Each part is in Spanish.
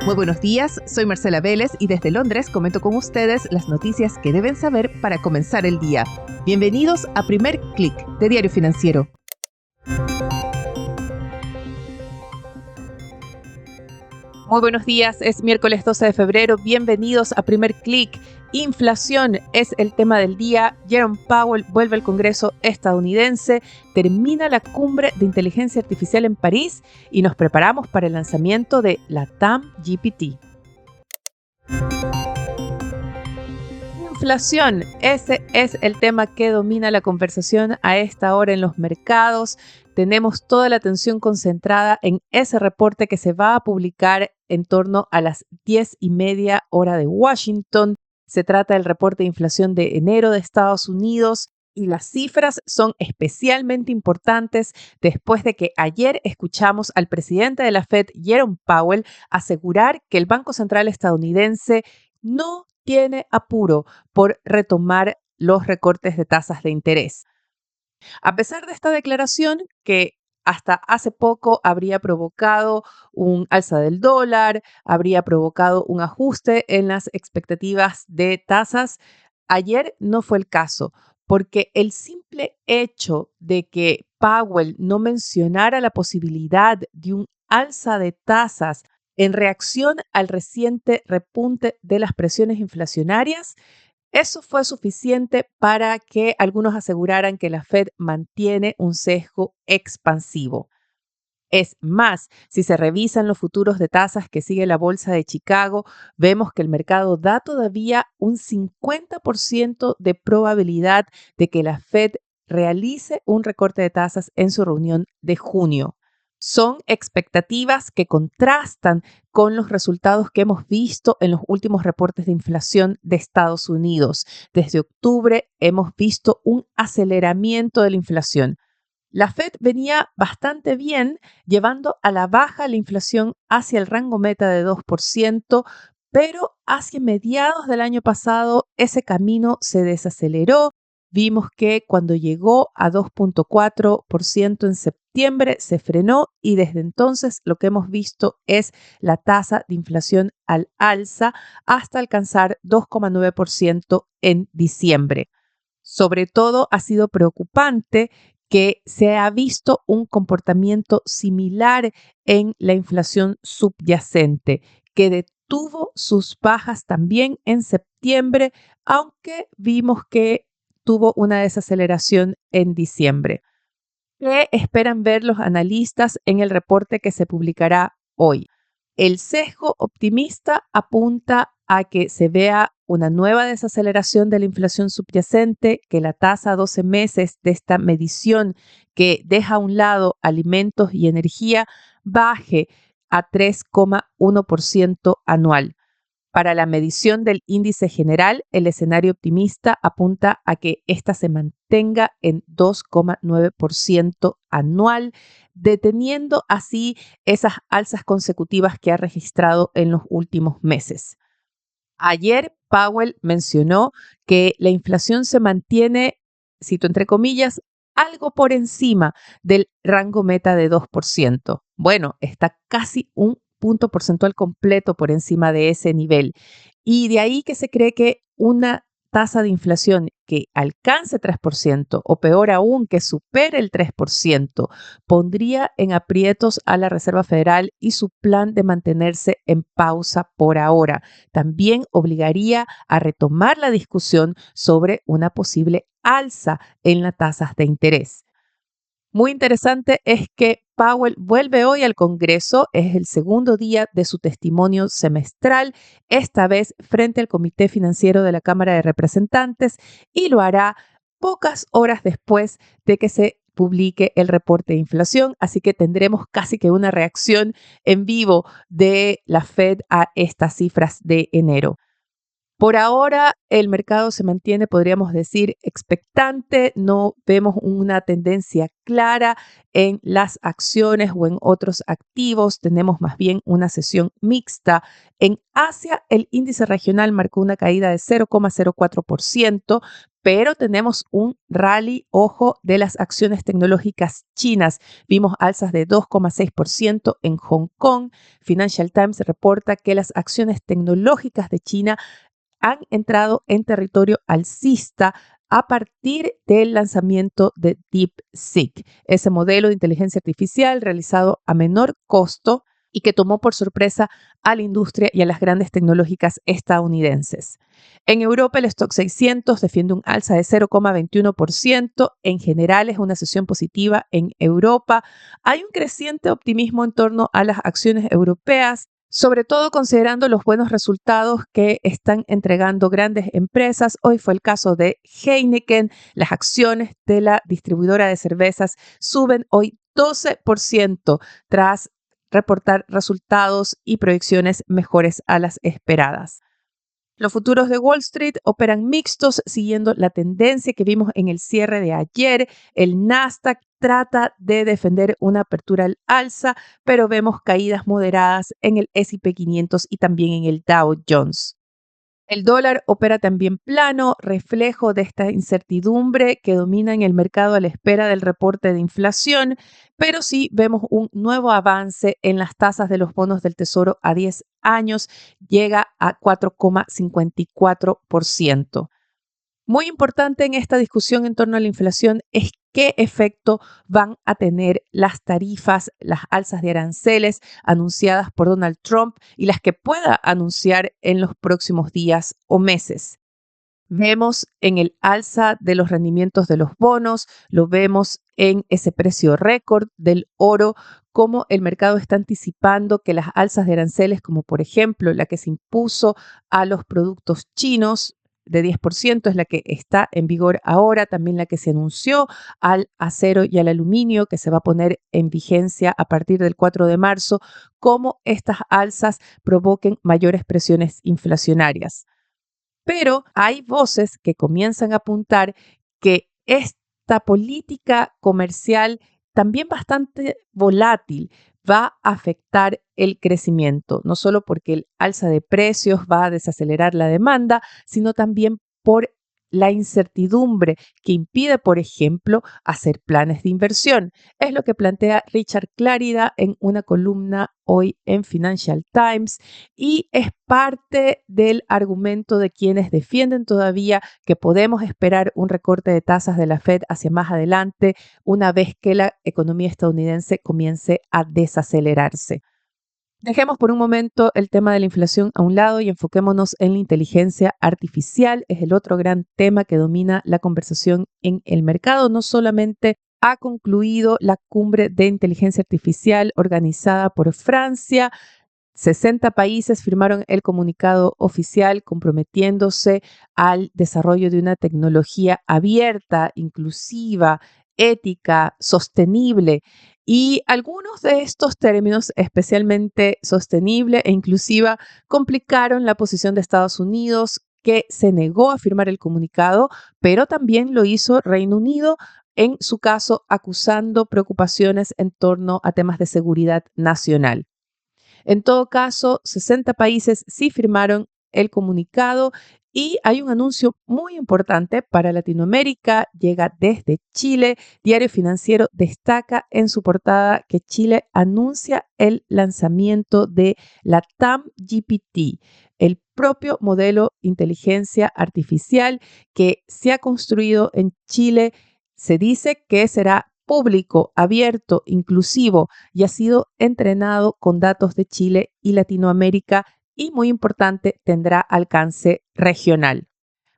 Muy buenos días, soy Marcela Vélez y desde Londres comento con ustedes las noticias que deben saber para comenzar el día. Bienvenidos a Primer Click de Diario Financiero. Muy buenos días, es miércoles 12 de febrero, bienvenidos a Primer Click. Inflación es el tema del día. Jerome Powell vuelve al Congreso estadounidense, termina la cumbre de inteligencia artificial en París y nos preparamos para el lanzamiento de la TAM-GPT. Inflación, ese es el tema que domina la conversación a esta hora en los mercados. Tenemos toda la atención concentrada en ese reporte que se va a publicar en torno a las 10:30 hora de Washington. Se trata del reporte de inflación de enero de Estados Unidos y las cifras son especialmente importantes después de que ayer escuchamos al presidente de la Fed, Jerome Powell, asegurar que el Banco Central estadounidense no tiene apuro por retomar los recortes de tasas de interés. A pesar de esta declaración, que hasta hace poco habría provocado un alza del dólar, habría provocado un ajuste en las expectativas de tasas, ayer no fue el caso, porque el simple hecho de que Powell no mencionara la posibilidad de un alza de tasas en reacción al reciente repunte de las presiones inflacionarias, eso fue suficiente para que algunos aseguraran que la Fed mantiene un sesgo expansivo. Es más, si se revisan los futuros de tasas que sigue la Bolsa de Chicago, vemos que el mercado da todavía un 50% de probabilidad de que la Fed realice un recorte de tasas en su reunión de junio. Son expectativas que contrastan con los resultados que hemos visto en los últimos reportes de inflación de Estados Unidos. Desde octubre hemos visto un aceleramiento de la inflación. La Fed venía bastante bien, llevando a la baja la inflación hacia el rango meta de 2%, pero hacia mediados del año pasado ese camino se desaceleró. Vimos que cuando llegó a 2.4% en septiembre se frenó y desde entonces lo que hemos visto es la tasa de inflación al alza hasta alcanzar 2,9% en diciembre. Sobre todo ha sido preocupante que se ha visto un comportamiento similar en la inflación subyacente, que detuvo sus bajas también en septiembre, aunque vimos que tuvo una desaceleración en diciembre. ¿Qué esperan ver los analistas en el reporte que se publicará hoy? El sesgo optimista apunta a que se vea una nueva desaceleración de la inflación subyacente, que la tasa a 12 meses de esta medición que deja a un lado alimentos y energía baje a 3,1% anual. Para la medición del índice general, el escenario optimista apunta a que ésta se mantenga en 2,9% anual, deteniendo así esas alzas consecutivas que ha registrado en los últimos meses. Ayer Powell mencionó que la inflación se mantiene, cito entre comillas, algo por encima del rango meta de 2%. Bueno, está casi un punto porcentual completo por encima de ese nivel. Y de ahí que se cree que una tasa de inflación que alcance 3% o peor aún que supere el 3% pondría en aprietos a la Reserva Federal y su plan de mantenerse en pausa por ahora. También obligaría a retomar la discusión sobre una posible alza en las tasas de interés. Muy interesante es que Powell vuelve hoy al Congreso, es el segundo día de su testimonio semestral, esta vez frente al Comité Financiero de la Cámara de Representantes, y lo hará pocas horas después de que se publique el reporte de inflación, así que tendremos casi que una reacción en vivo de la Fed a estas cifras de enero. Por ahora, el mercado se mantiene, podríamos decir, expectante. No vemos una tendencia clara en las acciones o en otros activos. Tenemos más bien una sesión mixta. En Asia, el índice regional marcó una caída de 0,04%, pero tenemos un rally, ojo, de las acciones tecnológicas chinas. Vimos alzas de 2,6% en Hong Kong. Financial Times reporta que las acciones tecnológicas de China han entrado en territorio alcista a partir del lanzamiento de DeepSeek, ese modelo de inteligencia artificial realizado a menor costo y que tomó por sorpresa a la industria y a las grandes tecnológicas estadounidenses. En Europa, el Stock 600 defiende un alza de 0,21%. En general, es una sesión positiva en Europa. Hay un creciente optimismo en torno a las acciones europeas, sobre todo considerando los buenos resultados que están entregando grandes empresas. Hoy fue el caso de Heineken. Las acciones de la distribuidora de cervezas suben hoy 12% tras reportar resultados y proyecciones mejores a las esperadas. Los futuros de Wall Street operan mixtos, siguiendo la tendencia que vimos en el cierre de ayer. El Nasdaq trata de defender una apertura al alza, pero vemos caídas moderadas en el S&P 500 y también en el Dow Jones. El dólar opera también plano, reflejo de esta incertidumbre que domina en el mercado a la espera del reporte de inflación, pero sí vemos un nuevo avance en las tasas de los bonos del Tesoro a 10 años, llega a 4,54%. Muy importante en esta discusión en torno a la inflación es qué efecto van a tener las tarifas, las alzas de aranceles anunciadas por Donald Trump y las que pueda anunciar en los próximos días o meses. Vemos en el alza de los rendimientos de los bonos, lo vemos en ese precio récord del oro, cómo el mercado está anticipando que las alzas de aranceles, como por ejemplo la que se impuso a los productos chinos de 10%, es la que está en vigor ahora, también la que se anunció al acero y al aluminio, que se va a poner en vigencia a partir del 4 de marzo, cómo estas alzas provoquen mayores presiones inflacionarias. Pero hay voces que comienzan a apuntar que esta política comercial, también bastante volátil, va a afectar el crecimiento, no solo porque el alza de precios va a desacelerar la demanda, sino también por la incertidumbre que impide, por ejemplo, hacer planes de inversión. Es lo que plantea Richard Clarida en una columna hoy en Financial Times y es parte del argumento de quienes defienden todavía que podemos esperar un recorte de tasas de la Fed hacia más adelante una vez que la economía estadounidense comience a desacelerarse. Dejemos por un momento el tema de la inflación a un lado y enfoquémonos en la inteligencia artificial. Es el otro gran tema que domina la conversación en el mercado. No solamente ha concluido la cumbre de inteligencia artificial organizada por Francia, 60 países firmaron el comunicado oficial comprometiéndose al desarrollo de una tecnología abierta, inclusiva, ética, sostenible. Y algunos de estos términos, especialmente sostenible e inclusiva, complicaron la posición de Estados Unidos, que se negó a firmar el comunicado, pero también lo hizo Reino Unido, en su caso acusando preocupaciones en torno a temas de seguridad nacional. En todo caso, 60 países sí firmaron el comunicado y hay un anuncio muy importante para Latinoamérica. Llega desde Chile. Diario Financiero destaca en su portada que Chile anuncia el lanzamiento de la TAM GPT, el propio modelo inteligencia artificial que se ha construido en Chile. Se dice que será público, abierto, inclusivo y ha sido entrenado con datos de Chile y Latinoamérica y, muy importante, tendrá alcance regional.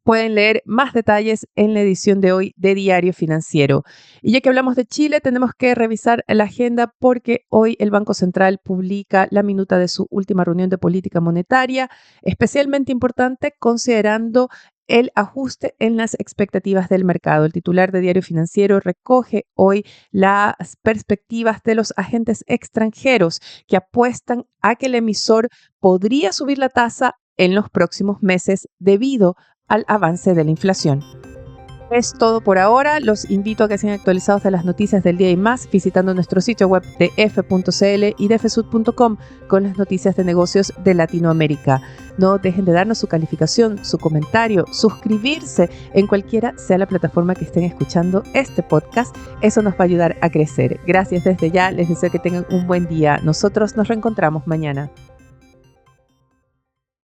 Pueden leer más detalles en la edición de hoy de Diario Financiero. Y ya que hablamos de Chile, tenemos que revisar la agenda porque hoy el Banco Central publica la minuta de su última reunión de política monetaria, especialmente importante considerando el ajuste en las expectativas del mercado. El titular de Diario Financiero recoge hoy las perspectivas de los agentes extranjeros que apuestan a que el emisor podría subir la tasa en los próximos meses debido al avance de la inflación. Es todo por ahora. Los invito a que sean actualizados de las noticias del día y más visitando nuestro sitio web de f.cl y defesud.com con las noticias de negocios de Latinoamérica. No dejen de darnos su calificación, su comentario, suscribirse en cualquiera sea la plataforma que estén escuchando este podcast. Eso nos va a ayudar a crecer. Gracias desde ya. Les deseo que tengan un buen día. Nosotros nos reencontramos mañana.